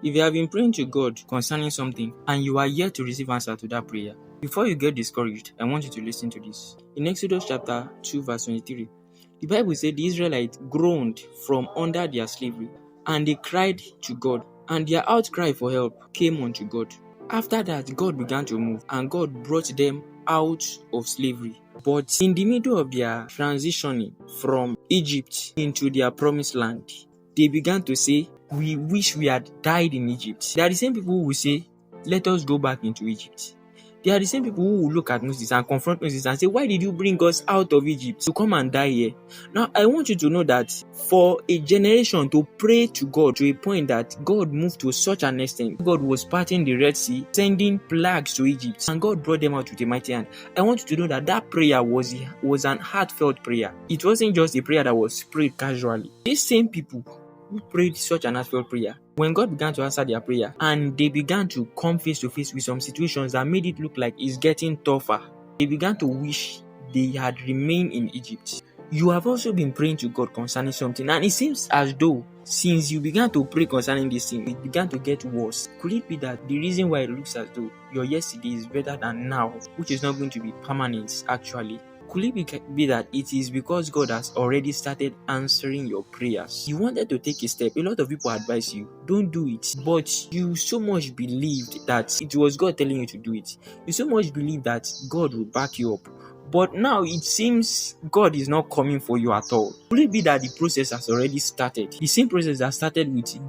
If you have been praying to God concerning something and you are yet to receive answer to that prayer, before you get discouraged, I want you to listen to this. In Exodus chapter 2 verse 23, the Bible said the Israelites groaned from under their slavery and they cried to God, and their outcry for help came unto God. After that, God began to move and God brought them out of slavery. But in the middle of their transitioning from Egypt into their promised land, they began to say, we wish we had died in Egypt. They are the same people who will say, let us go back into Egypt. They are the same people who will look at Moses and confront Moses and say, why did you bring us out of Egypt to come and die here? Now, I want you to know that for a generation to pray to God to a point that God moved to such an extent, God was parting the Red Sea, sending plagues to Egypt, and God brought them out with a mighty hand. I want you to know that that prayer was an heartfelt prayer. It wasn't just a prayer that was prayed casually. These same people who prayed such an heartfelt prayer, when God began to answer their prayer and they began to come face to face with some situations that made it look like it's getting tougher, they began to wish they had remained in Egypt. You have also been praying to God concerning something, and it seems as though since you began to pray concerning this thing, it began to get worse. Could it be that the reason why it looks as though your yesterday is better than now, which is not going to be permanent actually? Could it be that it is because God has already started answering your prayers? You wanted to take a step. A lot of people advise you, don't do it. But you so much believed that it was God telling you to do it. You so much believed that God will back you up. But now it seems God is not coming for you at all. Could it be that the process has already started? The same process that started with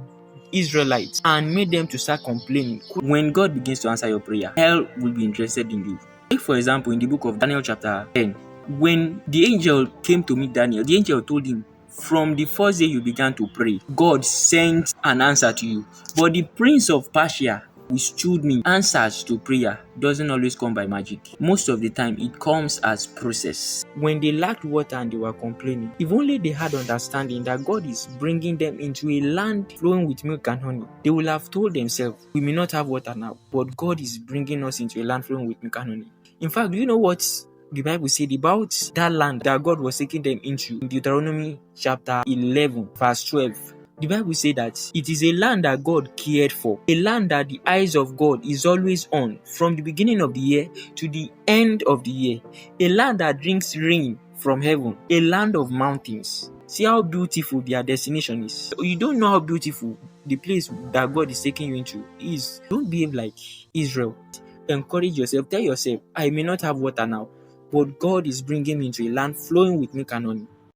Israelites and made them to start complaining. When God begins to answer your prayer, hell will be interested in you. Take for example in the book of Daniel chapter 10, when the angel came to meet Daniel, the angel told him, from the first day you began to pray, God sent an answer to you. But the prince of Persia withstood me. Answers to prayer doesn't always come by magic. Most of the time, it comes as process. When they lacked water and they were complaining, if only they had understanding that God is bringing them into a land flowing with milk and honey, they will have told themselves, we may not have water now, but God is bringing us into a land flowing with milk and honey. In fact, do you know what the Bible said about that land that God was taking them into in Deuteronomy chapter 11 verse 12? The Bible says that it is a land that God cared for, a land that the eyes of God is always on from the beginning of the year to the end of the year, a land that drinks rain from heaven, a land of mountains. See how beautiful their destination is. You don't know how beautiful the place that God is taking you into is. Don't behave like Israel. Encourage yourself. Tell yourself, I may not have water now, but God is bringing me into a land flowing with milk and honey.